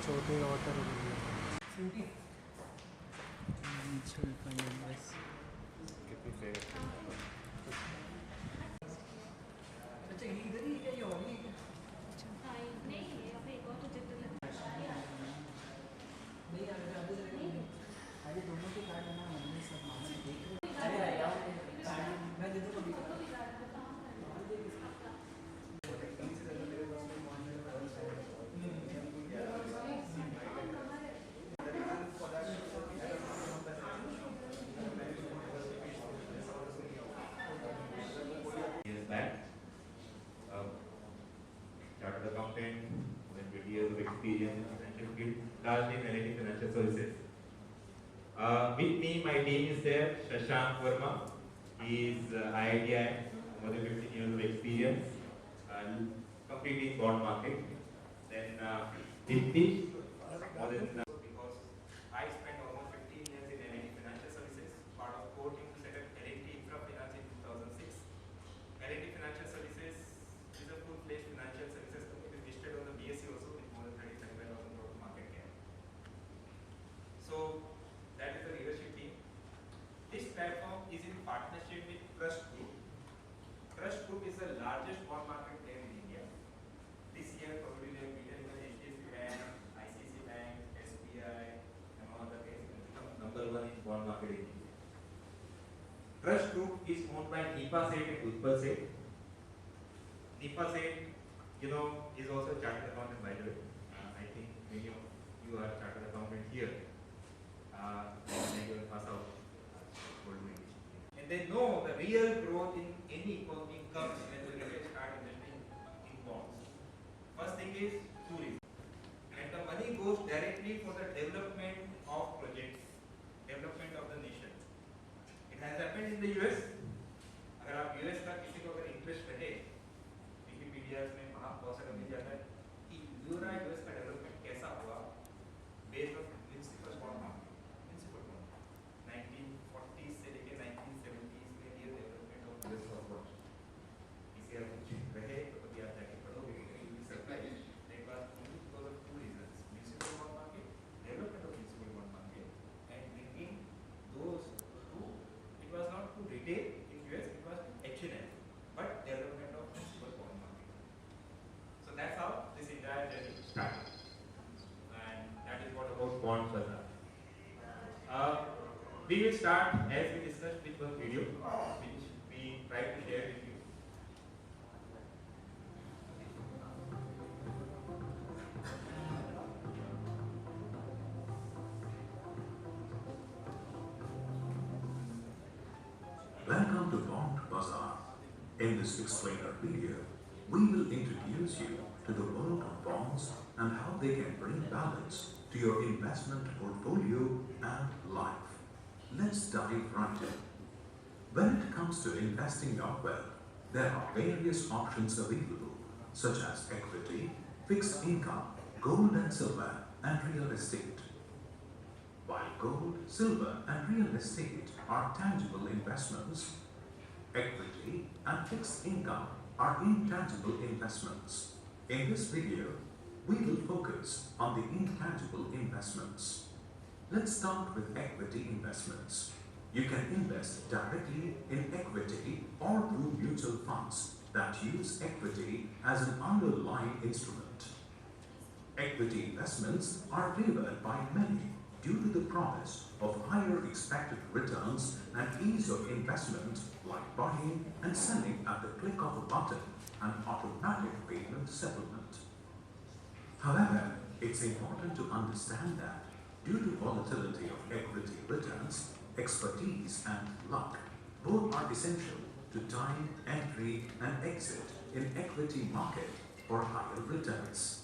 छोटे वाटर अच्छा इधर ही क्या ये और ही है क्या नहीं अभी बहुत नहीं अरे दोनों के कार्ड है ना मम्मी सब मामा देख अरे यार मैं दे दूँगा Years back, chartered accountant with 20 years of experience in financial field, largely in L&T Financial Services. With me, my team is there. Shashank Verma, he is IITI, more than 15 years of experience, completely in bond market. Then Dipti, more than because I spent almost 15 years in L&T Financial Services, part of core team to set up L&T Infra Finance in 2006. L&T Financial Services is a full-fledged financial services company listed on the BSE also with more than 35,000 crore market cap. So that is the leadership team. This platform is in partnership with Trust Group. Trust Group is the largest bond market player in India. This year probably they have beaten even HDFC Bank, ICICI Bank, SBI, and all other banks and become number one in bond market in India. Trust Group is owned by Nipa Seth and Utpal Seth. Nipa Seth, is also a chartered accountant by the way. I think many of you are chartered accountant here. They will pass out. And they know the real growth in any economy comes when the retail start investing in bonds. First thing is tourism. And the money goes directly for the development of projects, development of the nation. It has happened in the US. अगर आप US का किसी को अगर interest रहे Wikipedia में वहाँ बहुत सारा मिल जाता है कि US का डेवलपमेंट कैसा हुआ based on municipal bond market 1940 से लेकर 1970s में ये development of US was watched. इसे आप कुछ रहे तो कभी आप जाके पढ़ोगे you will be surprised. It was only because of two reasons: municipal bond market, development of municipal bond market, and bringing those to. It was not to retail in US, it was to H&M, but development of municipal bond market. So that's how this entire journey started, and that is what about Bond Bazaar. We will start as we discussed with one video, which we try to share with you. Welcome to Bond Bazaar. In this explainer video, we will introduce you to the world of bonds and how they can bring balance to your investment portfolio and life. Let's dive right in. When it comes to investing your wealth, there are various options available, such as equity, fixed income, gold and silver, and real estate. While gold, silver, and real estate are tangible investments, equity and fixed income are intangible investments. In this video, we will focus on the intangible investments. Let's start with equity investments. You can invest directly in equity or through mutual funds that use equity as an underlying instrument. Equity investments are favored by many due to the promise of higher expected returns and ease of investment, like buying and selling at the click of a button and automatic payment settlement. However, it's important to understand that due to volatility of equity returns, expertise and luck both are essential to time, entry and exit in equity market for higher returns.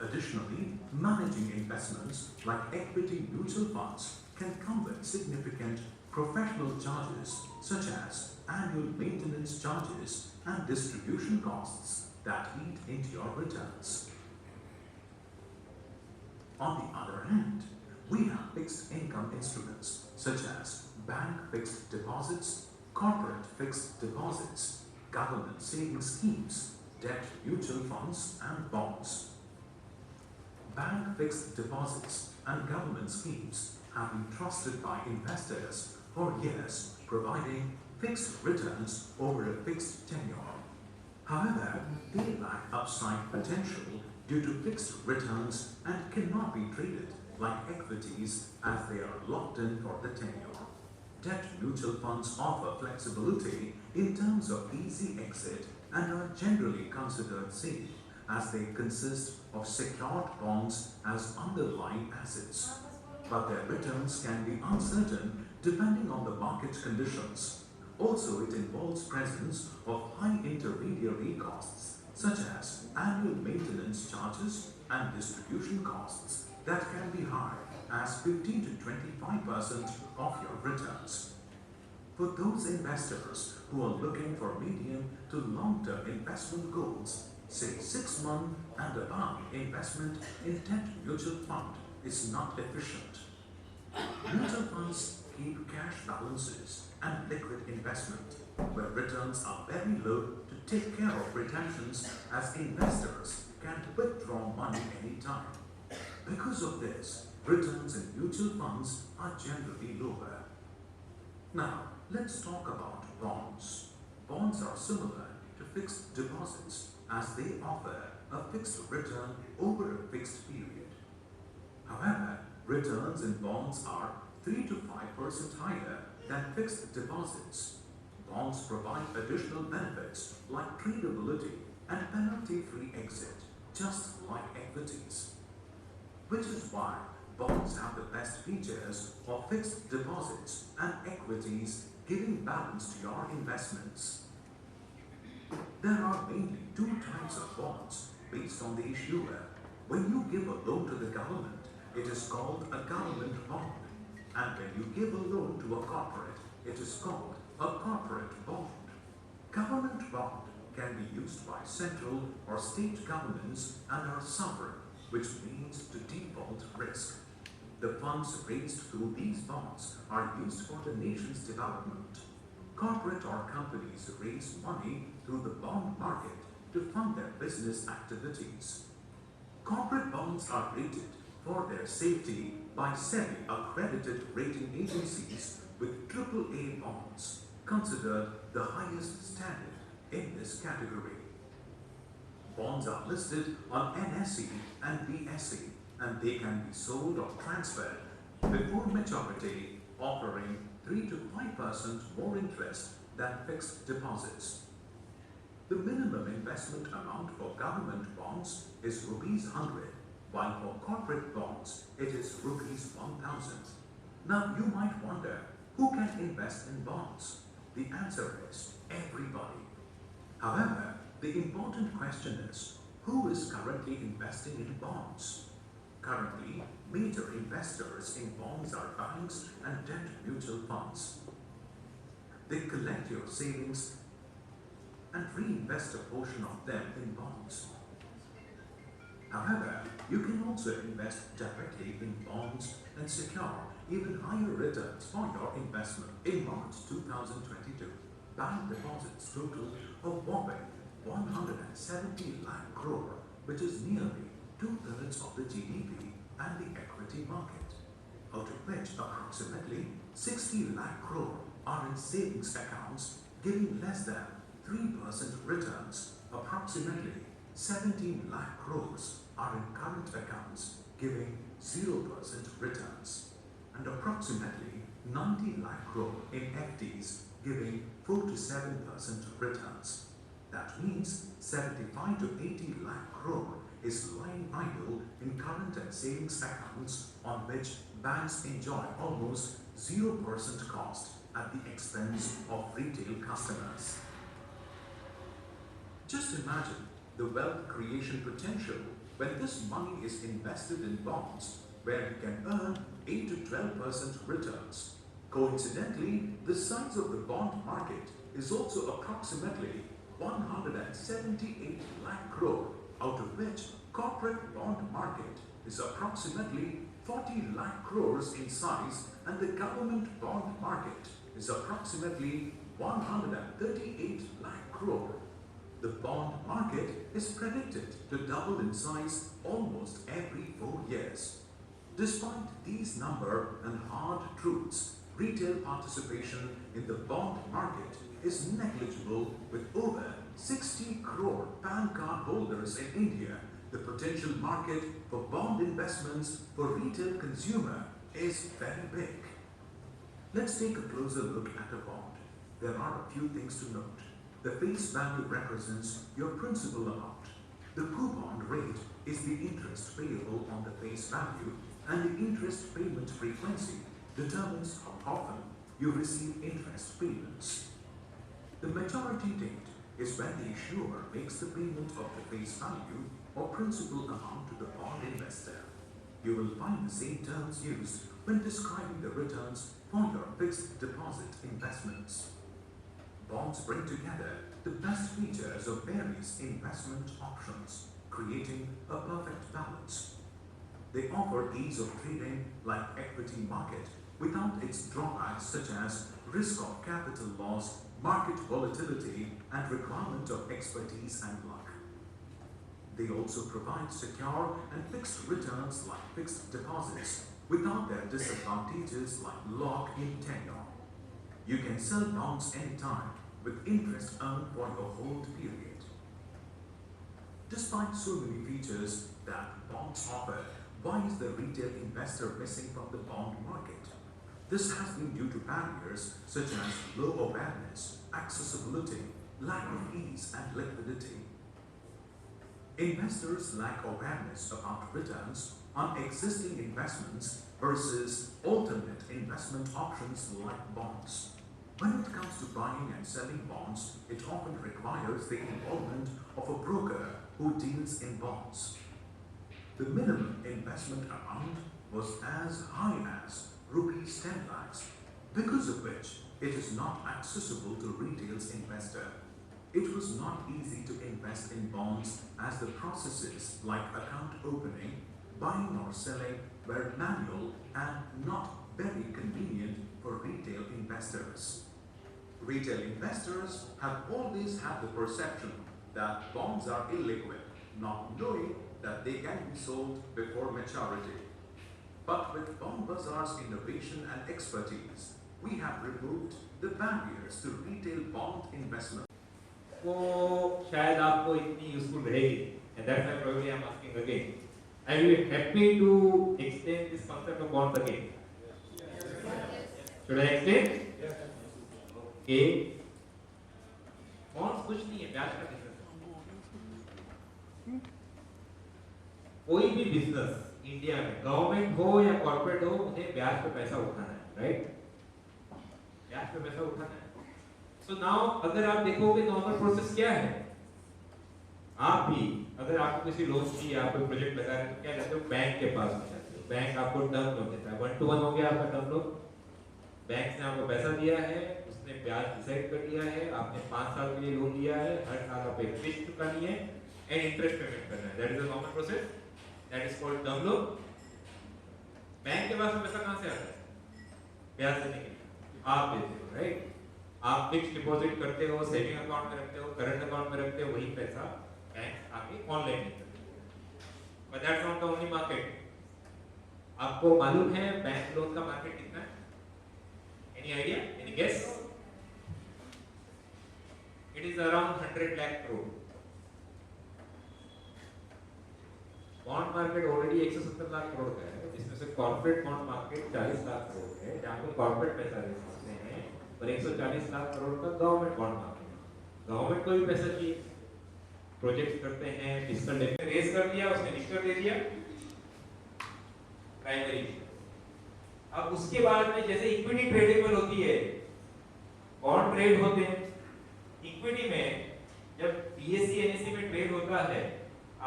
Additionally, managing investments like equity mutual funds can come with significant professional charges such as annual maintenance charges and distribution costs that eat into your returns. On the other hand, we have fixed income instruments such as bank fixed deposits, corporate fixed deposits, government savings schemes, debt mutual funds and bonds. bank fixed deposits and government schemes have been trusted by investors for years, providing fixed returns over a fixed tenure. However, they lack upside potential due to fixed returns and cannot be traded like equities as they are locked in for the tenure. Debt mutual funds offer flexibility in terms of easy exit and are generally considered safe as they consist of secured bonds as underlying assets. But their returns can be uncertain depending on the market conditions. Also, it involves presence of high intermediary costs such as annual maintenance charges and distribution costs that can be high as 15 to 25% of your returns. For those investors who are looking for medium to long-term investment goals, say 6-month and above investment in debt mutual fund is not efficient. Mutual funds keep cash balances and liquid investment, where returns are very low to take care of redemptions as investors can withdraw money anytime. Because of this, returns in mutual funds are generally lower. Now, let's talk about bonds. Bonds are similar to fixed deposits as they offer a fixed return over a fixed period. However, returns in bonds are 3 to 5% higher than fixed deposits. Bonds provide additional benefits like tradability and penalty-free exit, just like equities. Which is why bonds have the best features of fixed deposits and equities, giving balance to your investments. There are mainly two types of bonds based on the issuer. When you give a loan to the government, it is called a government bond. And when you give a loan to a corporate, it is called a corporate bond. Government bond can be used by central or state governments and are sovereign, which means to default risk. The funds raised through these bonds are used for the nation's development. Corporate or companies raise money through the bond market to fund their business activities. Corporate bonds are rated for their safety by SEBI-accredited rating agencies with AAA bonds, considered the highest standard in this category. Bonds are listed on NSE and BSE, and they can be sold or transferred before maturity, offering 3 to 5% more interest than fixed deposits. The minimum investment amount for government bonds is Rs 100, while for corporate bonds it is Rs 1000. Now you might wonder, who can invest in bonds? The answer is everybody. However, the important question is, who is currently investing in bonds? Currently, major investors in bonds are banks and debt mutual funds. They collect your savings and reinvest a portion of them in bonds. However, you can also invest directly in bonds and secure even higher returns for your investment. In March 2022, bank deposits totaled a whopping 170 lakh crore, which is nearly 2/3 of the GDP and the equity market, out of which approximately 60 lakh crore are in savings accounts giving less than 3% returns. Approximately 17 lakh crores are in current accounts giving 0% returns, and approximately 90 lakh crore in FDs giving 4 to 7% returns. That means 75 to 80 lakh crore is lying idle in current and savings accounts on which banks enjoy almost 0% cost at the expense of retail customers. Just imagine the wealth creation potential when this money is invested in bonds where you can earn 8 to 12% returns. Coincidentally, the size of the bond market is also approximately 178 lakh crore, out of which corporate bond market is approximately 40 lakh crores in size, and the government bond market is approximately 138 lakh crore. The bond market is predicted to double in size almost every 4 years. Despite these number and hard truths, retail participation in the bond market is negligible with over 60 crore PAN card holders in India. The potential market for bond investments for retail consumer is very big. Let's take a closer look at a bond. There are a few things to note. The face value represents your principal amount. The coupon rate is the interest payable on the face value, and the interest payment frequency determines how often you receive interest payments. The maturity date is when the issuer makes the payment of the face value or principal amount to the bond investor. You will find the same terms used when describing the returns for your fixed deposit investments. Bonds bring together the best features of various investment options, creating a perfect balance. They offer ease of trading like equity market without its drawbacks such as risk of capital loss, market volatility, and requirement of expertise and luck. They also provide secure and fixed returns like fixed deposits without their disadvantages like lock-in tenure. You can sell bonds anytime with interest earned for your hold period. Despite so many features that bonds offer, why is the retail investor missing from the bond market? This has been due to barriers such as low awareness, accessibility, lack of ease, and liquidity. Investors lack awareness about returns on existing investments versus alternate investment options like bonds. When it comes to buying and selling bonds, it often requires the involvement of a broker who deals in bonds. The minimum investment amount was as high as rupees 10 lakhs, because of which it is not accessible to retail's investor. It was not easy to invest in bonds as the processes like account opening, buying or selling were manual and not very convenient for retail investors. Retail investors have always had the perception that bonds are illiquid, not knowing that they can be sold before maturity. But with Bond Bazaar's innovation and expertise, we have removed the barriers to retail bond investment. वो शायद आपको इतनी useful रहेगी, and that's why probably I'm asking again. I will be happy to explain this concept of bonds again. Should I explain? Okay. Bonds कुछ नहीं है, ब्याज का बिजनेस है। कोई भी बिजनेस इंडिया में गवर्नमेंट हो या कॉर्पोरेट हो, उन्हें ब्याज पे पैसा उठाना है, राइट? ब्याज पे पैसा उठाना है। So now अगर आप देखोगे नॉर्मल प्रोसेस क्या है, आप भी अगर आपको किसी लोन की आप कोई प्रोजेक्ट लगा रहे हैं तो क्या करते हो, बैंक के पास में जाते हो, बैंक आपको टर्म लोन देता है, 1-to-1 हो गया आपका टर्म लोन। बैंक ने आपको पैसा दिया है, उसने ब्याज डिसाइड कर दिया है, आपने 5 साल के लिए लोन लिया है, हर साल आप एक किस्त चुकानी है एंड इंटरेस्ट पेमेंट करना है। That is the normal process, that is called term loan. Bank के पास में पैसा कहां से आता है? ब्याज देने के लिए आप देते हो, राइट? आप फिक्स डिपॉजिट करते हो, सेविंग अकाउंट में रखते हो, करंट अकाउंट में रखते हो, वही पैसा बैंक आके ऑनलाइन निकलता है। But that's not the only market. आपको मालूम है बैंक लोन का मार्केट कितना है? Any idea, any guess? It is around 100 lakh crore. Bond market already 170 lakh crore का है, जिसमें से corporate bond market 40 lakh crore है, जहां पे कॉर्पोरेट पैसा दे सकते हैं, और 140 लाख करोड़ का गवर्नमेंट बॉन्ड मार्केट। गवर्नमेंट को भी पैसा चाहिए, प्रोजेक्ट करते हैं, फिस्कल डेफिसिट रेज कर दिया, उसने लिस्टर दे दिया प्राइमरी। अब उसके बाद में जैसे इक्विटी ट्रेडेबल होती है, बॉन्ड ट्रेड होते हैं, इक्विटी में जब बीएसई एनएसई में ट्रेड होता है,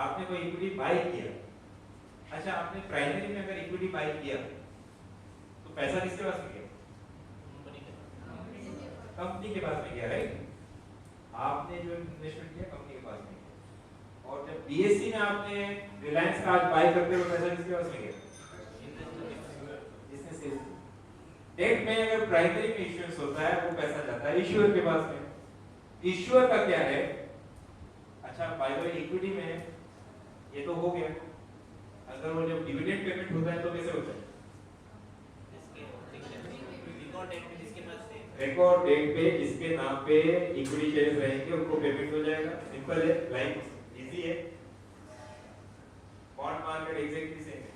आपने कोई इक्विटी बाय किया, अच्छा आपने प्राइमरी में अगर इक्विटी बाय किया तो पैसा किसके पास में गया? कंपनी के पास में गया, राइट? आपने जो इन्वेस्टमेंट किया कंपनी के पास में गया, और जब बीएसई में आपने रिलायंस का आज बाय करते हो, पैसा किसके पास में गया? जिसने सेल। डेट में अगर प्राइमरी में इश्यूएंस होता है, वो पैसा जाता है इश्यूअर के पास में। इश्यूअर का क्या है? अच्छा बाय द वे इक्विटी में ये तो हो गया, अगर वो जब डिविडेंड पेमेंट होता है तो कैसे होता है? रिकॉर्ड डेट पे जिसके नाम पे इक्विटी शेयर्स रहेंगे उनको पेमेंट हो जाएगा। सिंपल है, लाइक इजी है। बॉन्ड मार्केट एग्जैक्टली सेम है।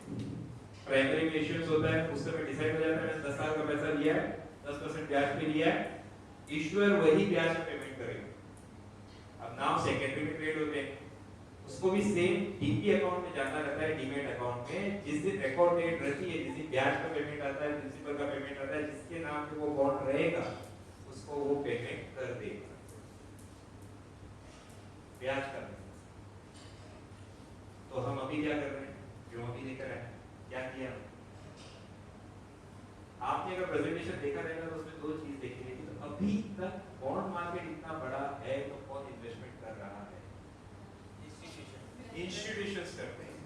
प्राइमरी में इश्यूएंस होता है, उस समय डिसाइड हो जाता है मैंने 10 साल का पैसा लिया है, 10% ब्याज पे लिया है, इश्यूअर वही ब्याज पे पेमेंट करेगा। अब नाउ सेकेंडरी में ट्रेड होते हैं, उसको भी सेम डीपी अकाउंट में जाना रहता है, डीमेट अकाउंट में। जिस दिन रिकॉर्ड डेट रहती है, जिस दिन ब्याज का पेमेंट आता है, प्रिंसिपल का पेमेंट आता है, जिसके नाम पे वो बॉन्ड रहेगा उसको वो पेमेंट कर देगा ब्याज का। तो हम अभी क्या कर रहे हैं, जो अभी लेकर आए क्या किया आपने, अगर प्रेजेंटेशन देखा रहेगा तो उसमें दो चीज देखी गई। तो अभी तक बॉन्ड मार्केट इतना बड़ा है तो कौन इन्वेस्टमेंट कर रहा है? इंस्टीट्यूशंस करते हैं।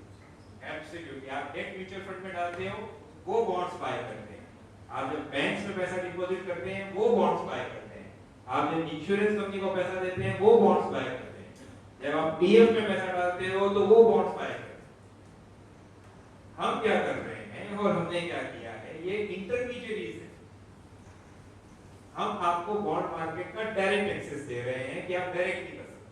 एब्सोल्युटली, आप डेट म्यूचुअल फंड में डालते हो वो बॉन्ड्स बाय करते हैं, आप जब बैंक्स में पैसा डिपॉजिट करते हैं वो बॉन्ड्स बाय करते हैं, आप जब इंश्योरेंस कंपनी को पैसा देते हैं वो बॉन्ड्स बाय करते हैं, जब आप पीएफ में पैसा डालते हो तो वो बॉन्ड्स बाय करते हैं। हम क्या कर रहे हैं और हमने क्या किया है, ये इंटरमीडिएरीज है। हम आपको बॉन्ड मार्केट का डायरेक्ट एक्सेस दे रहे हैं कि आप डायरेक्ट नहीं कर सकते।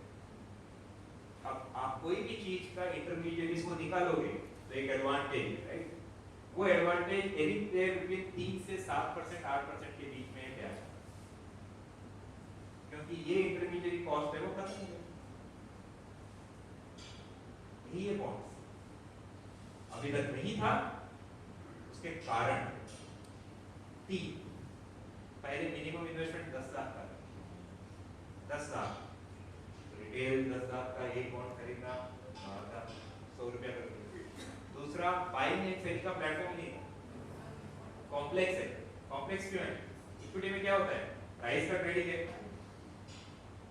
अब आप कोई भी चीज का इंटरमीडिएरीज को निकालोगे तो एक एडवांटेज है, राइट? वो एडवांटेज एनी देयर बिटवीन 3 से 7% 8% के बीच में है ब्याज, क्योंकि ये इंटरमीडिएरी कॉस्ट है वो खत्म हो गई। यही है बॉन्ड्स, अभी तक नहीं था, उसके कारण 3 पहले मिनिमम इन्वेस्टमेंट 10 लाख का, 10 लाख रिटेल 10 लाख का एक बॉन्ड खरीदना 100 रुपया कर। दूसरा, बाइंग एंड सेलिंग का प्लेटफॉर्म नहीं है, कॉम्प्लेक्स है। कॉम्प्लेक्स क्यों है? इक्विटी में क्या होता है, प्राइस का ट्रेडिंग है,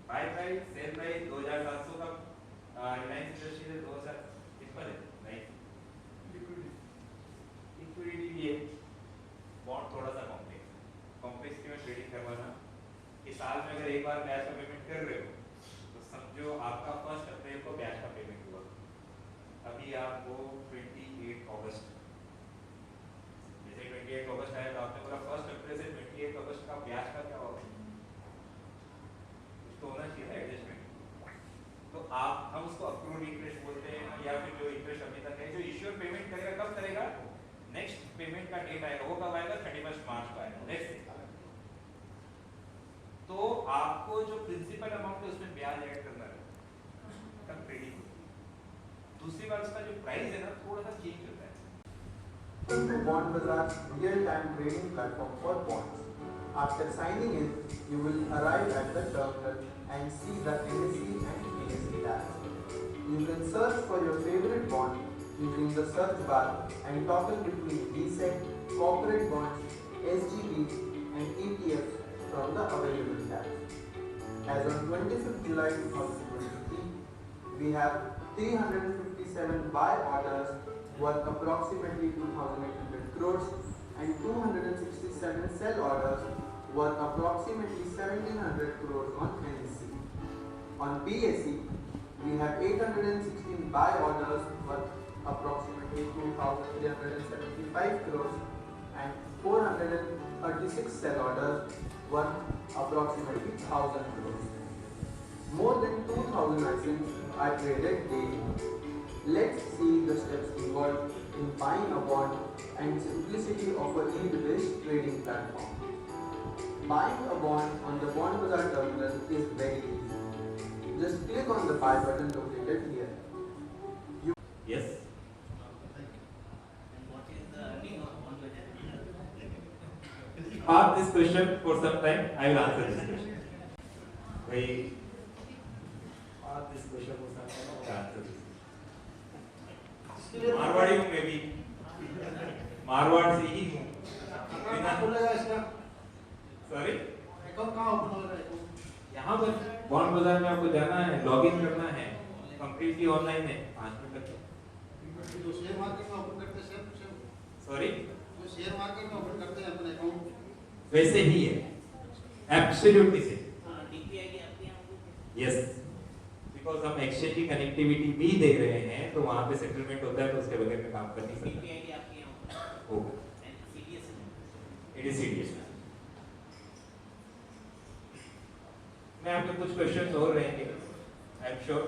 बाय प्राइस सेल प्राइस 2700 का, रिलायंस इंडस्ट्रीज है 2000, सिंपल है, राइट? लिक्विडिटी भी है। बॉन्ड थोड़ा सा कॉम्प्लेक्स क्यों है ट्रेडिंग करवाना, कि साल में अगर एक बार ब्याज का पेमेंट कर रहे हो तो समझो आपका 1 अप्रैल को ब्याज का पेमेंट हुआ, अभी आपको 28 अगस्त, जैसे 28 अगस्त आया तो आपने बोला 1 अप्रैल से 28 अगस्त का ब्याज का क्या होगा, कुछ तो होना चाहिए ना एडजस्टमेंट। तो आप हम उसको अक्रूड इंटरेस्ट बोलते हैं, या फिर जो इंटरेस्ट अभी तक है, जो इश्यूअर पेमेंट करेगा कब करेगा, नेक्स्ट पेमेंट का डेट आएगा, वो कब आएगा, 31 मार्च को आएगा, नेक्स्ट। तो आपको जो प्रिंसिपल अमाउंट है उसमें ब्याज ऐड करना है तब ट्रेडिंग। दूसरी बात, उसका जो प्राइस है ना थोड़ा सा चेंज होता है। Bond Bazaar real-time trading platform for bonds. After signing in, you will arrive at the terminal and see the NSE and BSE tabs. You can search for your favorite bond using the search bar and toggle between DCET, corporate bonds, SGBs and ETFs from the available tabs. As on 25th July 2023, we have 357 buy orders worth approximately 2,800 crores and 267 sell orders worth approximately 1,700 crores on NSE. On BSE, we have 816 buy orders worth approximately 2,375 crores and 436 sell orders worth approximately 1,000 crores. More than 2,000 items are traded daily. Let's see the steps involved in buying a bond and simplicity of a yield-based trading platform. Buying a bond on the Bond Bazaar terminal is very easy. Just click on the buy button located here. Yes. Ask this question for some time. I will answer this question. Why? Ask this question for some time. I will answer this. Marwari हूँ मैं भी, मारवाड़ से ही हूँ। Sorry? यहाँ पर bond बाजार में आपको जाना है, लॉगिन करना है, कंप्लीटली ऑनलाइन है, 5 मिनट तक। जो शेयर मार्केट में ओपन करते हैं सॉरी? जो शेयर मार्केट में ओपन करते हैं अपने अकाउंट वैसे ही है, एब्सोल्युटली से। डीपीआई की आपके यहाँ यस, बिकॉज हम एक्सचेंज की कनेक्टिविटी भी दे रहे हैं, तो वहाँ पे सेटलमेंट होता है, तो उसके बगैर में काम कर नहीं सकते। होगा, इट इज सीडीएस। मैं आपके कुछ क्वेश्चंस और रहेंगे, I am sure.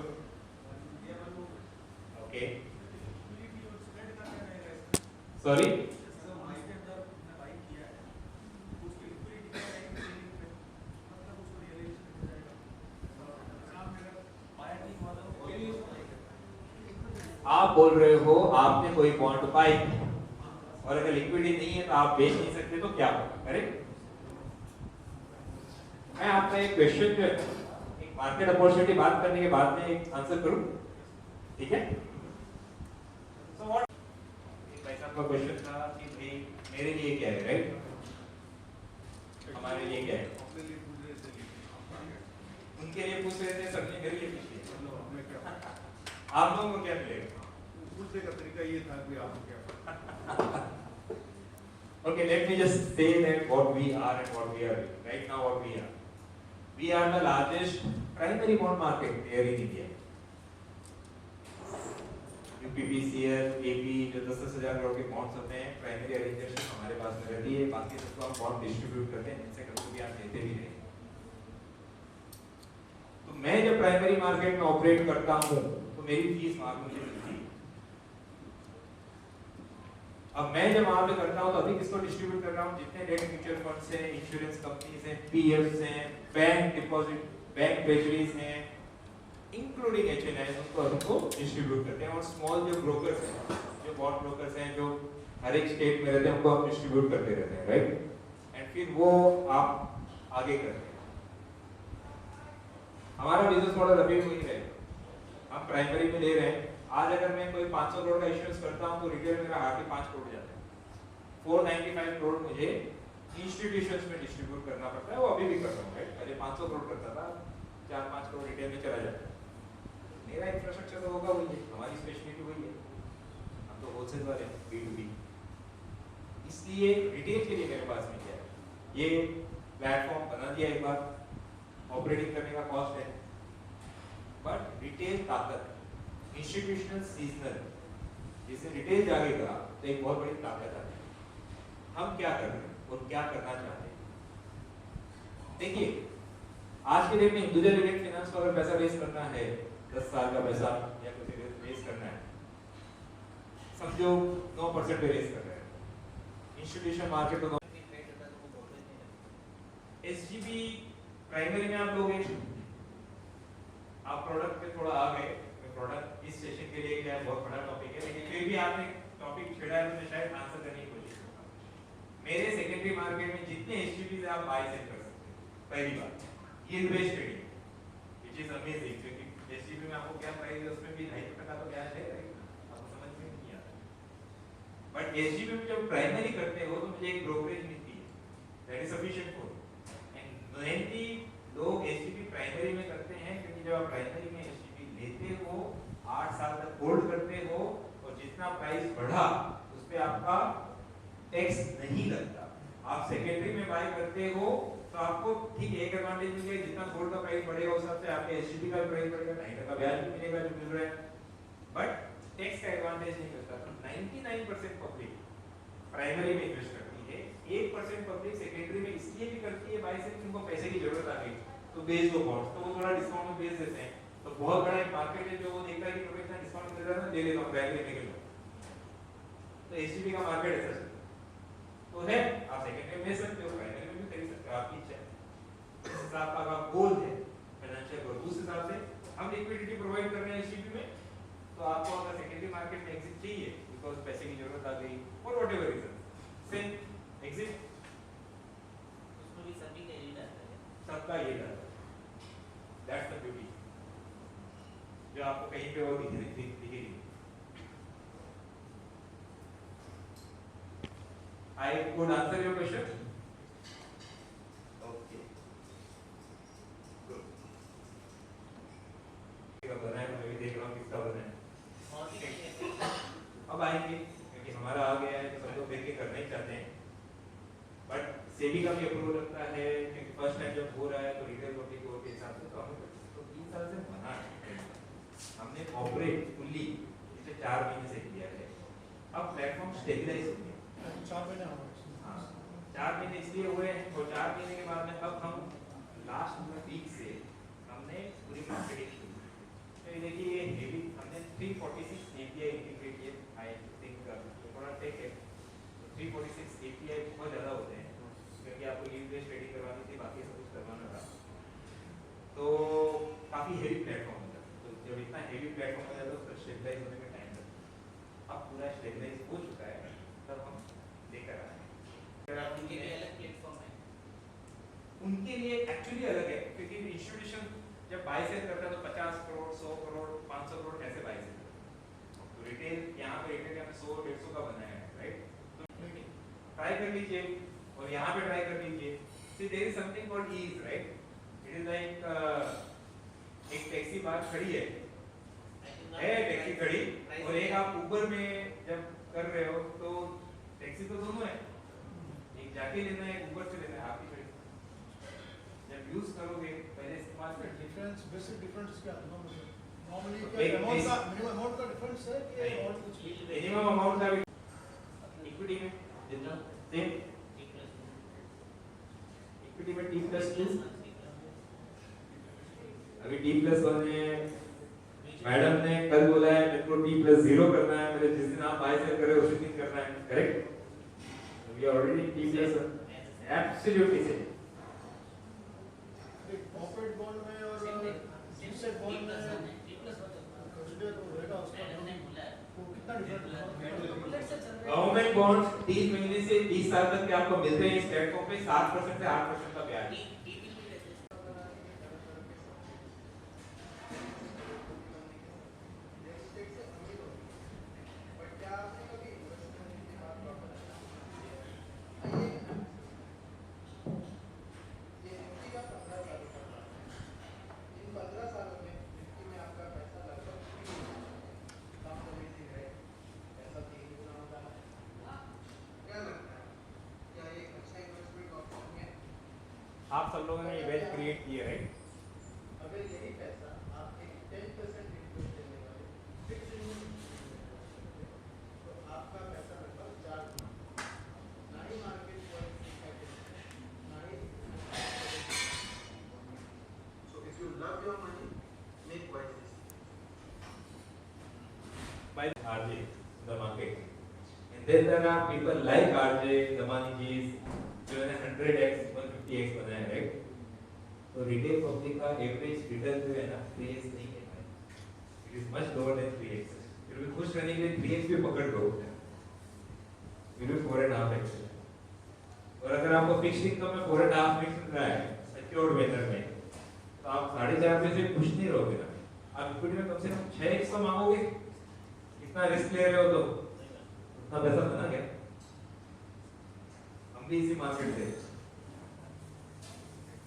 Okay, sorry, आप बोल रहे हो आपने कोई बॉन्ड बाई और अगर लिक्विडिटी नहीं है तो आप बेच नहीं सकते, तो क्या होगा, करेक्ट? मैं आपका एक क्वेश्चन जो है, एक मार्केट अपॉर्चुनिटी बात करने के बाद में एक आंसर करूं, ठीक है? सो व्हाट, एक भाई साहब का क्वेश्चन था कि भाई मेरे लिए क्या है, राइट? हमारे लिए क्या है? उनके लिए पूछ रहे थे, सबने मेरे लिए पूछ लिया। आप लोगों को क्या मिलेगा? पूछने का तरीका ये था कि आपको क्या Okay, let me just say that what we are and what we are doing. Right now, what we are. We are the largest primary bond market here in India. UPPCL, AP, जो 10,000 करोड़ के bonds होते हैं, primary arrangers हमारे पास में रहती है, बाकी सबको हम बॉन्ड डिस्ट्रीब्यूट करते हैं, इनसे कभी भी आप लेते भी नहीं। तो मैं जब प्राइमरी मार्केट में ऑपरेट करता हूँ, तो मेरी फीस वहाँ पे मुझे मिलती है। अब मैं जब वहां पे करता हूं तो अभी किसको डिस्ट्रीब्यूट कर रहा हूं? जितने डेट म्यूचुअल फंड्स हैं, इंश्योरेंस कंपनीज हैं, पीएफ्स हैं, बैंक डिपॉजिट, बैंक ट्रेजरीज हैं, इंक्लूडिंग एचएनआई, उनको हमको डिस्ट्रीब्यूट करते हैं। और स्मॉल जो ब्रोकर्स हैं, जो बॉन्ड ब्रोकर्स हैं, जो हर एक स्टेट में रहते हैं, उनको हम डिस्ट्रीब्यूट करते रहते हैं, राइट? एंड फिर वो आप आगे करते हैं। हमारा बिजनेस मॉडल अभी वही है, हम प्राइमरी में ले रहे हैं। आज अगर मैं कोई 500 करोड़ का इश्यूएंस करता हूं तो रिटेल मेरा हार्डली 5 करोड़ जाता है। 495 करोड़ मुझे इंस्टीट्यूशंस में डिस्ट्रीब्यूट करना पड़ता है, वो अभी भी कर रहा हूं, राइट? पहले 500 करोड़ करता था, 4-5 करोड़ रिटेल में चला जाता है। मेरा इंफ्रास्ट्रक्चर तो होगा वही है, हमारी स्पेशलिटी वही है, हम तो होलसेल वाले हैं, B2B। इसलिए रिटेल के लिए मेरे पास में क्या है, ये प्लेटफॉर्म बना दिया, एक बार ऑपरेटिंग करने का कॉस्ट है, बट रिटेल ताकत, इंस्टीट्यूशनल सीजनल, जिसे रिटेल जागेगा तो एक बहुत बड़ी ताकत आती है। हम क्या कर रहे हैं और क्या करना चाहते हैं? देखिए, आज के डेट में इंडिविजुअल रिटेल फाइनेंस को अगर पैसा रेज करना है, 10 साल का पैसा या कुछ रेज करना है, समझो 9% पे रेज कर रहे हैं, इंस्टीट्यूशन मार्केट तो एसजीबी प्राइमरी में आप लोगे, आप प्रोडक्ट पे थोड़ा आ गए, प्रोडक्ट इस सेशन के लिए क्या है, बहुत बड़ा टॉपिक है, लेकिन फिर भी आपने टॉपिक छेड़ा है तो मैं शायद आंसर करने की कोशिश करूंगा। मेरे सेकेंडरी मार्केट में जितने एसटीपीज आप बाय सेल कर सकते हैं, पहली बात ये best trading, which is amazing, क्योंकि एसटीपी में आपको क्या प्राइस है, उसमें भी 2.5% तो ब्याज है, आपको समझ में नहीं आता। बट एसटीपी में जब प्राइमरी करते हो तो मुझे एक ब्रोकरेज मिलती है, that is sufficient for, and mainly लोग एसटीपी प्राइमरी में करते हैं, क्योंकि जब आप प्राइमरी में लेते हो, 8 साल तक होल्ड करते हो, और जितना प्राइस बढ़ा उस पे आपका टैक्स नहीं लगता। आप सेकेंडरी में बाय करते हो तो आपको ठीक एक एडवांटेज मिलेगा, जितना गोल्ड का प्राइस बढ़ेगा उस हिसाब से आपके एसटीपी का प्राइस बढ़ेगा, 2% ब्याज भी मिलेगा जो मिल रहा है, बट टैक्स का एडवांटेज नहीं मिलता। तो 99% पब्लिक प्राइमरी में इन्वेस्ट करती है, 1% पब्लिक सेकेंडरी में इसलिए भी करती है बाय से, उनको पैसे की जरूरत आ गई तो बेच दो बॉन्ड्स, तो वो थोड़ा डिस्काउंट में बेच देते हैं। तो बहुत बड़ा एक मार्केट है जो वो देखता है कि प्रोडक्ट डिस्काउंट मिल रहा है, ले लेता हूं, प्राइमरी में लो। तो एसटीपी का मार्केट ऐसा है, तो है आप सेकेंडरी में ले सकते हो, प्राइमरी में भी खरीद सकते हो, आपकी इच्छा है। इस हिसाब का अगर गोल है फाइनेंशियल गोल, उस हिसाब से हम लिक्विडिटी प्रोवाइड कर रहे हैं एसटीपी में, तो आपको अगर सेकेंडरी मार्केट में एग्जिट चाहिए बिकॉज़ पैसे की जरूरत आ गई और व्हाटएवर रीजन, सेम एग्जिट, उसमें भी सभी का यही रहता है, सबका ये रहता है। दैट्स द ब्यूटी जो आपको कहीं पे और दिखेगी। I could answer your question. Okay. Good. किसका बना है, मैं भी देख रहा हूँ किसका बना है। अब आएंगे क्योंकि हमारा आ गया है तो सब लोग देख के करना ही चाहते हैं, बट सेबी का भी अप्रूवल लगता है, क्योंकि फर्स्ट टाइम जब हो रहा है तो रिटेल पब्लिक के हिसाब से तो हमें तो साल से बना है, हमने ऑपरेट फुल्ली पिछले 4 महीने से किया है। अब प्लेटफॉर्म स्टेबलाइज हो गया। 4 महीने हो गए। हाँ, 4 महीने इसलिए हुए हैं और 4 महीने के बाद में अब हम लास्ट वीक से हमने पूरी मार्केटिंग की। तो ये देखिए ये हेवी हमने 346 API इंटीग्रेट किए। आई थिंक थोड़ा टेक है, 346 API बहुत ज़्यादा होते हैं क्योंकि आपको लीव बेस्ड ट्रेडिंग करवानी थी, बाकी सब कुछ करवाना था, तो काफ़ी हेवी प्लेटफॉर्म होता है। तो जब इतना हेवी प्लेटफॉर्म हो जाता है तो स्टेबलाइज होने में टाइम लगता है। अब पूरा स्टेबलाइज हो चुका है, तब हम लेकर आए। उनके लिए अलग प्लेटफॉर्म है, उनके लिए एक्चुअली अलग है क्योंकि इंस्टीट्यूशन जब बाय सेल करता है तो 50 करोड़ 100 करोड़ 500 करोड़ कैसे बाय सेल करता है। तो रिटेल यहाँ पे 100 150 का बनाया है, राइट? तो ट्राई कर लीजिए और यहाँ पे ट्राई कर लीजिए। See there is something called ease, right? It is like एक टैक्सी बाहर खड़ी है टैक्सी खड़ी और एक आप ऊबर में जब कर रहे हो तो टैक्सी तो दोनों है, एक जाके लेना है एक ऊबर से लेना है, आपकी चॉइस। जब यूज करोगे पहले इस्तेमाल कर डिफरेंस, बेसिक डिफरेंस क्या है? नॉर्मली एक क्या अमाउंट का मिनिमम अमाउंट का डिफरेंस है कि और कुछ? मिनिमम अमाउंट का इक्विटी में जितना सेम इक्विटी में T+2 अभी T+1 है। मैडम ने कल बोला है मेरे को T+0 करना है, मेरे जिस दिन आप बाय सेल कर रहे हो उसी दिन करना है, correct? We already T+1 absolutely same. Corporate bond में और दूसरे बॉन्ड में कंसीडर होएगा उसका वो कितना डिफरेंस? गवर्नमेंट बॉन्ड्स 30 महीने से 30 साल तक के आपको मिलते हैं इस प्लेटफॉर्म पे 7% से 8% का ब्याज। आप सब लोगों ने ये वेल्थ क्रिएट की है, राइट? अगर यही पैसा आप एक 10% इंटरेस्ट देने वाले फिक्स तो आपका पैसा लगभग 4 गुना, ना ही मार्केट ना ही। So if you love your money, make wise decisions. By RJ in the market, and then there are people like RJ, Damani ji, जो है 100x 150x बनाया, राइट? तो रिटेल पब्लिक का एवरेज रिटर्न जो है ना 3x नहीं है, it is much lower than 3x। फिर भी खुश रहने के लिए 3x भी पकड़ लो, फिर भी 4.5x। और अगर आपको फिक्स्ड इनकम में 4.5x मिल रहा है सिक्योर्ड वेदर में, तो आप 4.5 में से खुश नहीं रहोगे ना। आप इक्विटी में कम से कम 6x तो मांगोगे, इतना रिस्क ले रहे हो तो उतना पैसा बना गया। इसी मार्केट से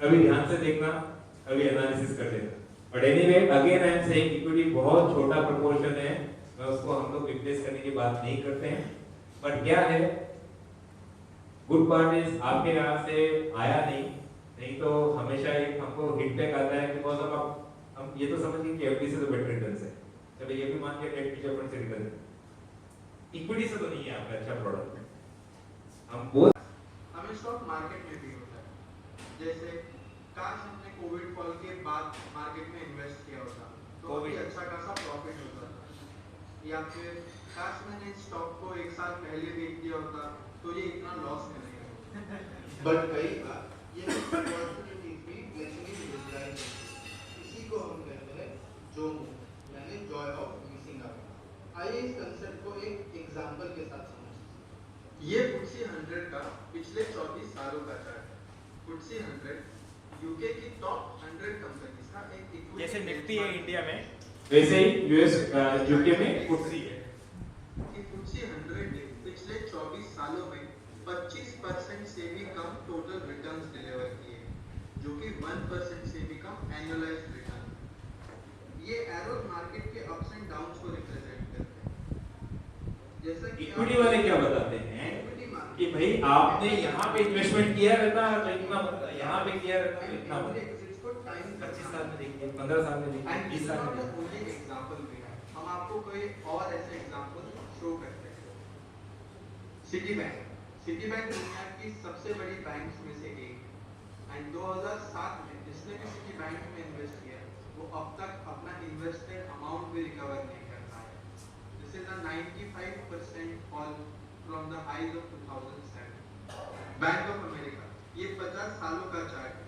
कभी ध्यान से देखना, कभी एनालिसिस कर लेना। But anyway again I am saying equity बहुत छोटा प्रोपोर्शन है, मैं उसको हम लोग रिप्लेस करने की बात नहीं करते हैं। बट क्या है गुड पार्ट इज आपके यहाँ से आया नहीं तो हमेशा एक हमको हिट बैक आता है बिकॉज़ ऑफ हम ये तो समझिए कि एफडी से तो बेटर रिटर्न्स है, चलो ये भी मान के डेट म्यूचुअल फंड से रिटर्न है, इक्विटी से तो नहीं है आपका अच्छा प्रोडक्ट। हम बोल हमें स्टॉक मार्केट में भी होता है, जैसे काश हमने कोविड फॉल के बाद मार्केट में इन्वेस्ट किया होता तो अभी अच्छा खासा प्रॉफिट होता था, या फिर काश मैंने स्टॉक को 1 साल पहले बेच दिया होता तो ये इतना लॉस में नहीं होता। बट कई बार ये अपॉर्चुनिटीज भी ब्लेसिंग इन डिस्गाइज, इसी को हम कहते हैं जोमो, यानी जॉय ऑफ मिसिंग आउट। आइए इस कांसेप्ट को एक एग्जांपल के साथ समझते हैं। ये FTSE 100 का पिछले 24 सालों का चार्ट है। FTSE 100 यूके की टॉप 100 कंपनीज का एक इक्विटी, जैसे निफ्टी है इंडिया में वैसे ही यूएस यूके में FTSE है। FTSE 100 ने पिछले 24 सालों में 25% से भी कम टोटल रिटर्न्स डिलीवर किए, जो कि 1% से भी कम एनुअलाइज्ड रिटर्न। ये एरो मार्केट के अप्स एंड डाउन्स को रिप्रेजेंट करते हैं। जैसा कि इक्विटी वाले क्या बताते हैं कि भाई आपने यहाँ पे इन्वेस्टमेंट किया रहता है तो इतना, यहाँ पे किया रहता है इतना। एग्जिट्स को टाइम 25 साल में देखिए, 15 साल में देखिए, एंड 20 साल में देखिए। ओनली एग्जांपल भी है, हम आपको कोई और ऐसे एग्जांपल शो करते हैं। सिटी बैंक दुनिया की सबसे बड़ी बैंक्स में से एक है एंड 2007 में जिसने भी सिटी बैंक में इन्वेस्ट किया वो अब तक अपना इन्वेस्टेड अमाउंट भी रिकवर नहीं कर पाया। This is a 95% fall from the highs of 2007। Bank of America, ये 50 सालों का चार्ट है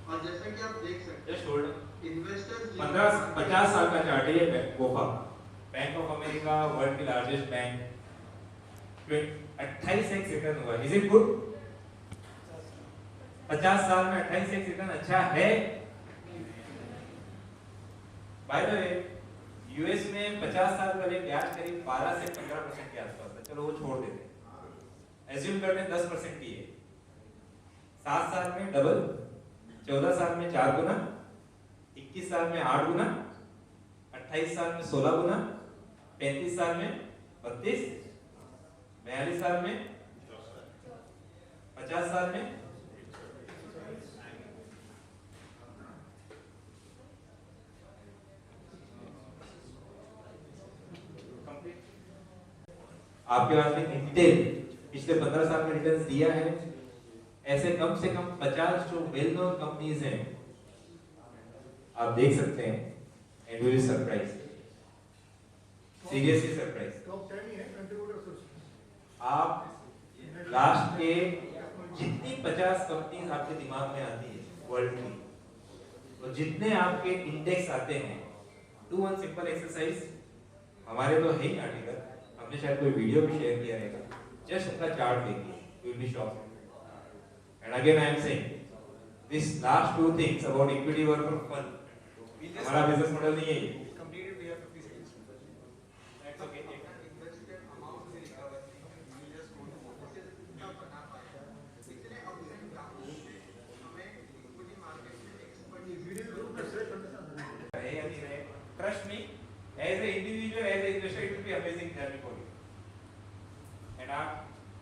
और जैसा कि आप देख सकते जस्ट होल्ड। हैं इन्वेस्टर्स 50 साल का चार्ट है ये गोफा। बैंक ऑफ अमेरिका वर्ल्ड की लार्जेस्ट बैंक, 28x रिटर्न हुआ। Is it good? 50 साल में 28x रिटर्न अच्छा है? बाय द वे यूएस में 50 साल पहले ब्याज करीब 12 से 15% के आसपास था। चलो वो छोड़ देते हैं, एज्यूम करते हैं 10% की है। 7 साल में डबल, 14 साल में 4 गुना, 21 साल में 8 गुना, 28 साल में 16 गुना, 35 साल में 32, 42 साल में, 50 साल में, आपके पास में डिटेल पिछले 15 साल में रिटर्न दिया है। ऐसे कम से कम 50 जो वेल नोन कंपनीज हैं, आप देख सकते हैं and will be surprise, seriously surprise. Top 10 ही है कंट्रीब्यूटर्स। आप लास्ट के जितनी 50 कंपनीज आपके दिमाग में आती है वर्ल्ड की, तो जितने आपके इंडेक्स आते हैं, डू वन सिंपल एक्सरसाइज। हमारे तो है ही आर्टिकल, हमने शायद कोई वीडियो भी शेयर किया रहेगा, जस्ट उनका चार्ट देखिए, you will be shocked. And again I am saying this last two things about equity work for fun, हमारा बिजनेस मॉडल नहीं है ये। Completed, we have 50 seconds. That's okay, take it. Invested amount भी recover नहीं कर पाए। Just going to इतना बना पाया। इतने अप्स एंड डाउन्स से हमें इक्विटी मार्केट में एक्सपर्ट वीडियो जरूर कर शेयर करना। रहे या नहीं रहे, trust me, as a individual, as a investor, it will be amazing journey for you. And आप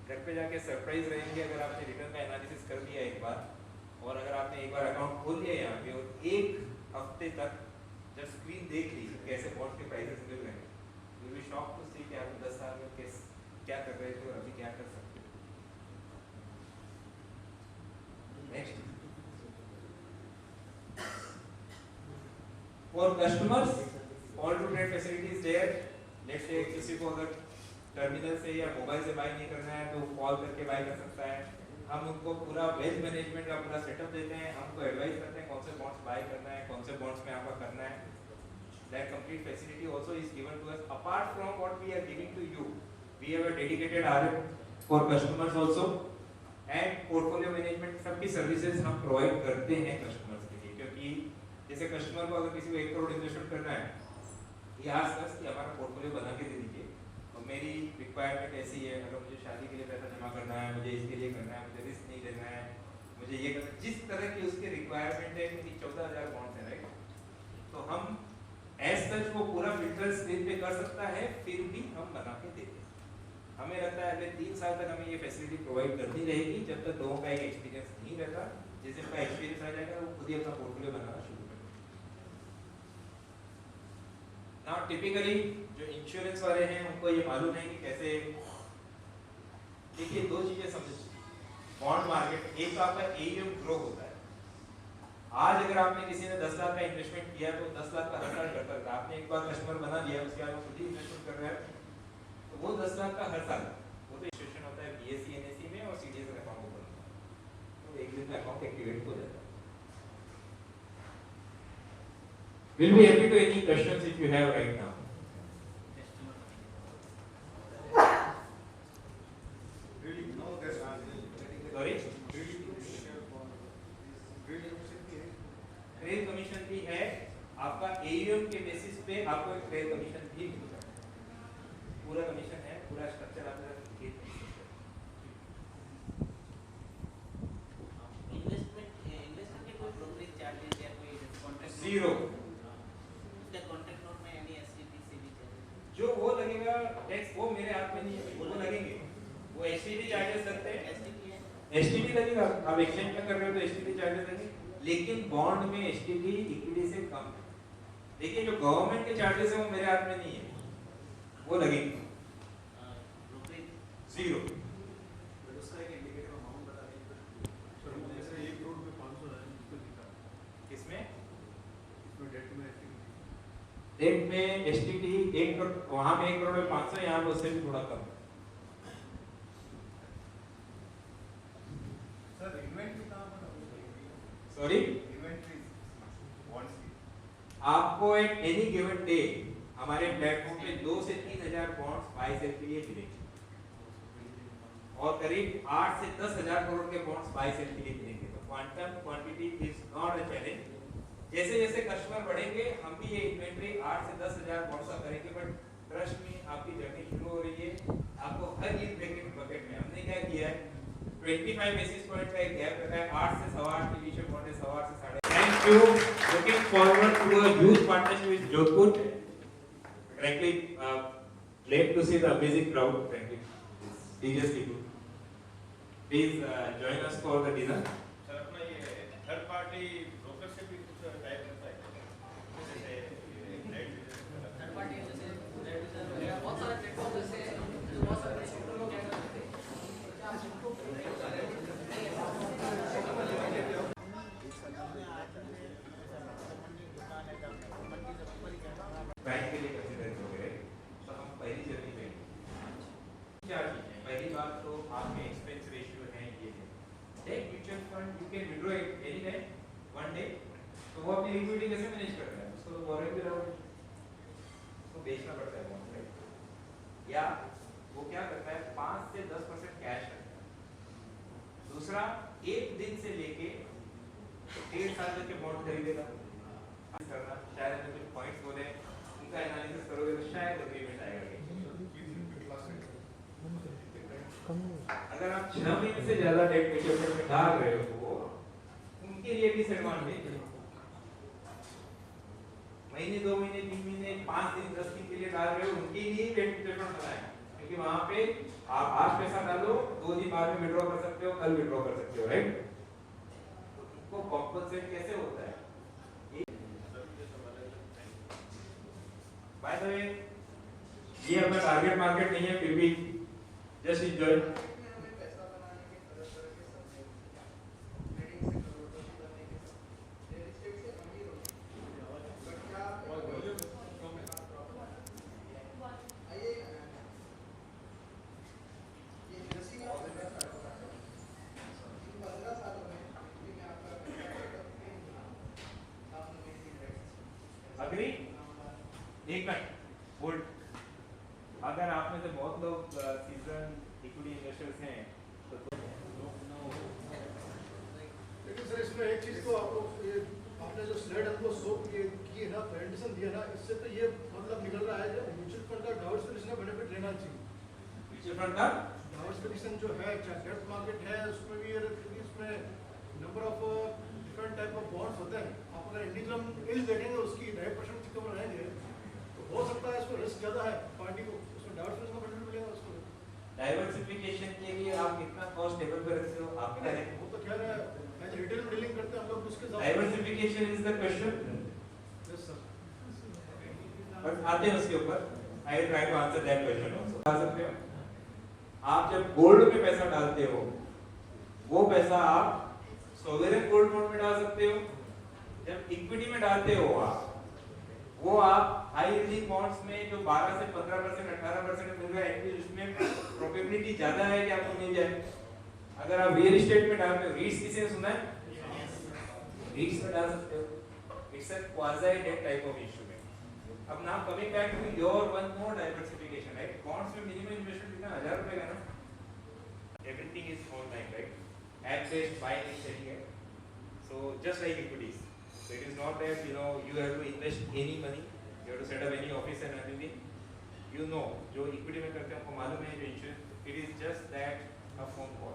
घर पे जाके सरप्राइज रहेंगे अगर आपने रिटर्न का एनालिसिस कर लिया एक बार, और अगर आपने एक बार अकाउंट खोल लिया यहाँ पे और एक हफ्ते तक जब स्क्रीन देख ली कैसे बॉन्ड के प्राइसेस मिल रहे हैं, you will be shocked to see कि आप 10 साल में क्या कर रहे थे और अभी क्या कर सकते हो। Next, for customers all to trade facilities there. Let's say किसी को अगर टर्मिनल से या मोबाइल से बाय नहीं करना है तो कॉल करके बाय कर सकता है। हम उनको पूरा वेल्थ मैनेजमेंट का पूरा सेटअप देते हैं, हमको एडवाइस करते हैं कौन से बॉन्ड्स बाय करना है, कौन से बॉन्ड्स में आपका करना है। That complete facility also is given to us. Apart from what we are giving to you, we have a dedicated RM for customers also, and portfolio management सबकी सर्विसेज हम प्रोवाइड करते हैं कस्टमर्स के लिए। क्योंकि जैसे कस्टमर को अगर किसी को 1 करोड़ इन्वेस्टमेंट करना है, ये आस्क अस कि हमारा पोर्टफोलियो बना के दे दीजिए, और मेरी रिक्वायरमेंट ऐसी है, अगर मुझे शादी के लिए पैसा जमा करना है, मुझे इसके लिए करना है, मुझे रिस्क नहीं लेना है, मुझे ये करना, जिस तरह की उसकी रिक्वायरमेंट है, मेरी 14,000 बॉन्ड्स है, राइट। तो हम एज सच वो पूरा फिल्टर स्क्रीन पे कर सकता है, फिर भी हम बना के देते हैं। हमें लगता है अगले 3 साल तक हमें ये फैसिलिटी प्रोवाइड करनी रहेगी, जब तक लोगों का एक एक्सपीरियंस नहीं रहता। जिस दिन का एक्सपीरियंस आ जाएगा वो खुद ही अपना पोर्टफोलियो बनाना शुरू कर देंगे। नाउ टिपिकली जो इंश्योरेंस वाले हैं उनको ये मालूम है कि कैसे, देखिए 2 चीजें समझिए बॉन्ड मार्केट। एक तो आपका एयूएम ग्रो होता है। आज अगर आपने किसी ने 10 लाख का इन्वेस्टमेंट किया तो 10 लाख का हर साल करता था। आपने एक बार कस्टमर बना लिया, उसके बाद वो खुद ही इन्वेस्टमेंट कर रहा है, तो वो 10 लाख का हर साल, वो तो इंस्टीट्यूशन होता है बीएससी एनएससी में, और सीडीएस में अकाउंट ओपन होता है, तो एक दिन में अकाउंट एक्टिवेट हो जाता है। We'll be happy to any questions if you have right now. Sorry? Trade commission भी है, आपका एयूएम के बेसिस पे आपको एक ट्रेड कमीशन भी मिलता है। पूरा कमीशन है, पूरा स्ट्रक्चर आपका इन्वेस्टमेंट के कोई ब्रोकरेज चार्जेस या कोई कॉन्ट्रैक्ट जीरो। उसका कॉन्ट्रैक्ट नोट में यानी एसटीपी से भी चार्जेस जो वो लगेगा टैक्स, वो मेरे हाथ में नहीं है, वो लगेंगे। वो एसटीपी चार्जेस लगते हैं, एसटीपी है। एसटीपी लगेगा। आप एक्सचेंज में कर रहे हो तो एसटीपी चार्जेस लगेंगे। लेकिन बॉन्ड में एसटीडी इक्विटी से कम है। देखिए जो गवर्नमेंट के चार्जेस है वो मेरे हाथ में नहीं है, वो लगेगी जीरो। उसका एक इंडिकेटर अमाउंट बता दें सर, जैसे 1 करोड़ में 500 है इसको दिखा किसमें इसमें डेट में डेट में एसटीडी 1 करोड़, वहां पे 1 करोड़ में 500, यहाँ पे उससे भी थोड़ा कम। सर इन्वेंटरी कहाँ पर सॉरी, इन्वेंटरी बॉन्ड्स की आपको एक एनी गिवन डे हमारे प्लेटफॉर्म पे 2 से 3,000 बॉन्ड्स बाय सेल के लिए मिलेंगे और करीब 8 से 10,000 करोड़ के बॉन्ड्स बाय सेल के लिए मिलेंगे। तो quantum quantity is not a challenge. जैसे जैसे कस्टमर बढ़ेंगे हम भी ये इन्वेंटरी 8 से 10,000 बॉन्ड्स का करेंगे, बट ट्रस्ट में आपकी जर्नी शुरू हो रही है। आपको हर यील्ड बकेट में हमने क्या किया है, 25 बेसिस पॉइंट का एक गैप रखा है, 8 से 8.25 के बीच में बॉन्ड है, 8 से 8.5। Thank you, looking forward to a huge partnership with Jodhpur. Frankly, glad to see the amazing crowd. Frankly, seriously good. Please join us for the dinner. Sir अपना ये थर्ड पार्टी ब्रोकर से भी कुछ टाइप होता है जैसे थर्ड पार्टी जैसे बहुत सारे प्लेटफॉर्म जैसे बहुत सारे सेक्टर लोग क्या करते बैंक के लिए कंसीडर करोगे तो हम पहली जर्नी पे क्या चीज है। पहली बात तो आपके एक्सपेंस रेशियो है ये है। Take mutual fund you can withdraw it any time one day, तो वो अपनी लिक्विडिटी कैसे मैनेज करता है, उसको तो बोरिंग भी रहो, उसको बेचना पड़ता है बॉन्ड राइट, या वो क्या करता है 5 से 10% कैश रखता है। दूसरा, एक दिन से लेके 1.5 साल तक के बॉन्ड खरीदेगा करना, शायद अगर कुछ पॉइंट्स बोले उनका एनालिसिस करोगे तो शायद एग्रीमेंट आएगा। अगर आप 6 महीने से ज्यादा डेट म्यूचुअल में डाल रहे हो उनके लिए डिसएडवांटेज है। महीने 2 महीने 3 महीने 5 दिन 10 दिन के लिए डाल रहे हो उनके लिए डेट म्यूचुअल फंड बनाया, क्योंकि वहां पे आप आज पैसा डालो 2 दिन बाद में विड्रॉ कर सकते हो, कल विड्रॉ कर सकते हो राइट। तो उनको कॉम्पनसेट कैसे होता है। बाय द वे ये अपना टारगेट मार्केट नहीं है, फिर भी जस्ट एंजॉय। अग्री एक मिनट होल्ड। अगर आप में से बहुत लोग सीजन इक्विटी इन्वेस्टर्स हैं तो लेकिन सर इसमें एक चीज को आप लोग ये आपने जो स्लाइड हमको शो की है ना, प्रेजेंटेशन दिया ना, इससे तो ये मतलब निकल रहा है जो म्यूचुअल फंड का डाइवर्सिफिकेशन का बेनिफिट लेना चाहिए। म्यूचुअल फंड का डाइवर्सिफिकेशन जो है डेब्ट मार्केट है उसमें भी इसमें number of different type of bonds होते हैं। आप अगर इंडिविजुअल एज देखेंगे उसकी 2.5% कम रहेंगे तो हो सकता है इसमें रिस्क ज्यादा है पार्टी को, उसमें डाइवर्सिफिकेशन का बेनिफिट मिलेगा उसको। डाइवर्सिफिकेशन के लिए आप कितना कॉस्ट टेबल पे रखते हो आपका है, वो तो खैर है एज रिटेल में डीलिंग करते हैं हम लोग उसके साथ। Diversification is the question. Yes sir, but आते हैं उसके ऊपर, I try to answer that question also. आ सकते हो आप जब गोल्ड में पैसा डालते हो वो पैसा आप सोवरेन गोल्ड बॉन्ड में डाल सकते हो। जब इक्विटी में डालते हो आप वो आप हाई यील्डिंग बॉन्ड्स में जो 12 से 15% 18% मिल रहा है एटलीस्ट उसमें प्रोबेबिलिटी ज्यादा है कि आपको मिल जाए। अगर आप रियल एस्टेट में डालते हो, रीट्स किसी ने सुना है, रीट्स में डाल सकते हो। It's a quasi debt type of instrument. अब now coming back to your one more diversification right, bonds में मिनिमम इन्वेस्टमेंट कितना 1000 रुपए का ना, everything is online right, app based buying and selling है, so just like equities, so it is not that you have to invest any money, you have to set up any office and everything, जो equity में करते हैं आपको मालूम है, जो insurance, it is just that a phone call।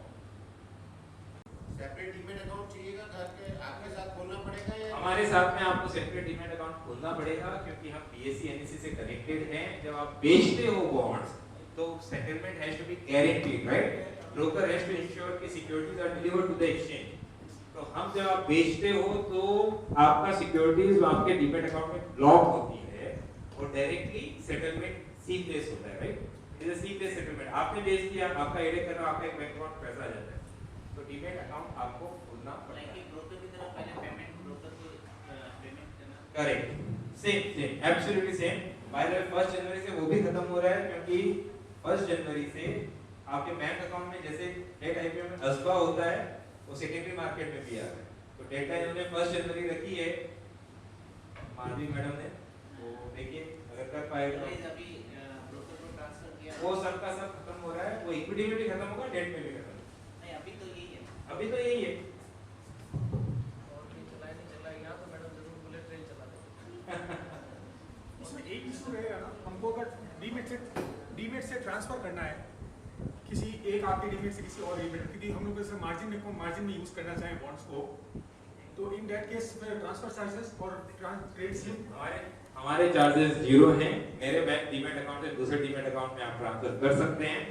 Separate demat account चाहिएगा घर के आपके साथ खोलना पड़ेगा या हमारे साथ में आपको सेपरेट डीमैट अकाउंट खोलना पड़ेगा क्योंकि हम बीएसई एनएसई से कनेक्टेड हैं। जब आप बेचते हो बॉन्ड्स तो settlement has to be guaranteed right, broker has to ensure कि securities are delivered to the exchange. तो हम जब आप बेचते हो तो आपका सिक्योरिटीज आपके डीमेट अकाउंट में ब्लॉक होती है और डायरेक्टली सेटलमेंट सीमलेस होता है, right? It is seamless settlement. आपने बेच दिया, आपका एडे कर रहा, आपका एक बैंक अकाउंट पैसा आ जाता है, तो डीमेट अकाउंट आपको खोलना पड़ता है। लाइक ब्रोकर की तरफ पहले पेमेंट ब्रोकर को पेमेंट करना। Correct, same absolutely same. By the way 1 जनवरी से वो भी खत्म हो रहा है, क्योंकि 1 जनवरी से आपके बैंक अकाउंट में जैसे डेट आईपीओ में असबा होता है, वो सेकेंडरी मार्केट में भी आ रहा है। तो डेटा इन्होंने 1 जनवरी रखी है माधवी मैडम ने, तो देखिए अगर कर पाए तो अभी ब्रोकर को ट्रांसफर किया वो सबका सब खत्म हो रहा है। वो इक्विटी में भी खत्म होगा, डेट में भी खत्म होगा। नहीं, अभी तो यही है। अभी तो यही है। और नहीं चला यहाँ तो मैडम जरूर बुलेट ट्रेन चला दें। इसमें एक इशू रहेगा ना, हमको अगर डीमेट से ट्रांसफर करना है किसी एक आपके डीमेट से किसी और डीमेट, क्योंकि हम लोग जैसे मार्जिन में यूज करना चाहें बॉन्ड्स को, तो इन दैट केस फिर ट्रांसफर चार्जेस और ट्रेड स्लिप हमारे चार्जेस 0 हैं। मेरे बैंक डीमेट अकाउंट से दूसरे डीमेट अकाउंट में आप ट्रांसफर कर सकते हैं।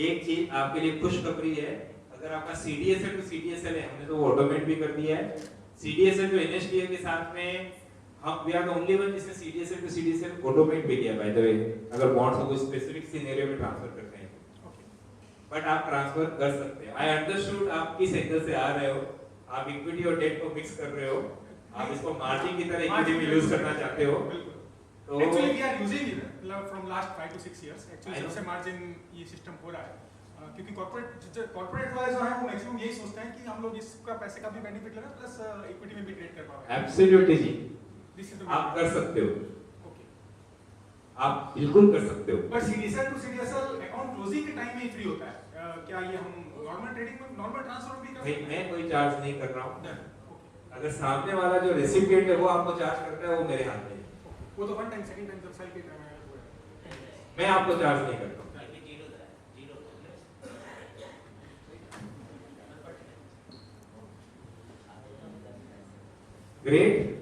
एक चीज आपके लिए खुशखबरी है, अगर आपका सीडीएसएल टू सीडीएसएल है, हमने तो वो ऑटोमेट भी कर दिया है। सीडीएसएल जो एनएसडीएल के साथ में हम we are the only one जिसने सीडीएसएल टू सीडीएसएल ऑटोमेट भी किया बाय द वे, अगर बॉन्ड्स को कोई स्पेसिफिक सिनेरियो में ट्रांसफर करते हैं। बट आप ट्रांसफर कर सकते हैं। आई अंडरस्टूड आप किस एंगल से आ रहे हो, आप इक्विटी और डेट को मिक्स कर रहे हो, आप इसको मार्जिन की तरह इक्विटी में यूज करना चाहते हो। तो actually we are using it from last 5 to 6 years actually सबसे मार्जिन ये सिस्टम हो रहा है, क्योंकि कॉर्पोरेट वाले जो है वो मैक्सिमम यही सोचते हैं कि हम लोग इसका पैसे का भी बेनिफिट लेना प्लस इक्विटी में भी ट्रेड कर पाएंगे। एब्सोल्युटली जी, दिस इज आप कर सकते हो, ओके, आप बिल्कुल कर सकते हो। But CDSL to CDSL account closing के टाइम में ही फ्री होता है। क्या ये हम नॉर्मल ट्रेडिंग में नॉर्मल ट्रांसफर भी कर भाई सकते हैं? मैं कोई चार्ज नहीं कर रहा हूँ। ओके, अगर सामने वाला जो रेसिपिएंट है वो आपको चार्ज करता है, वो मेरे हाथ में है। वो तो वन टाइम सेकंड टाइम जब सेल के टाइम है मैं आपको चार्ज नहीं करता हूँ। अभी 0 था, 0 ग्रेट।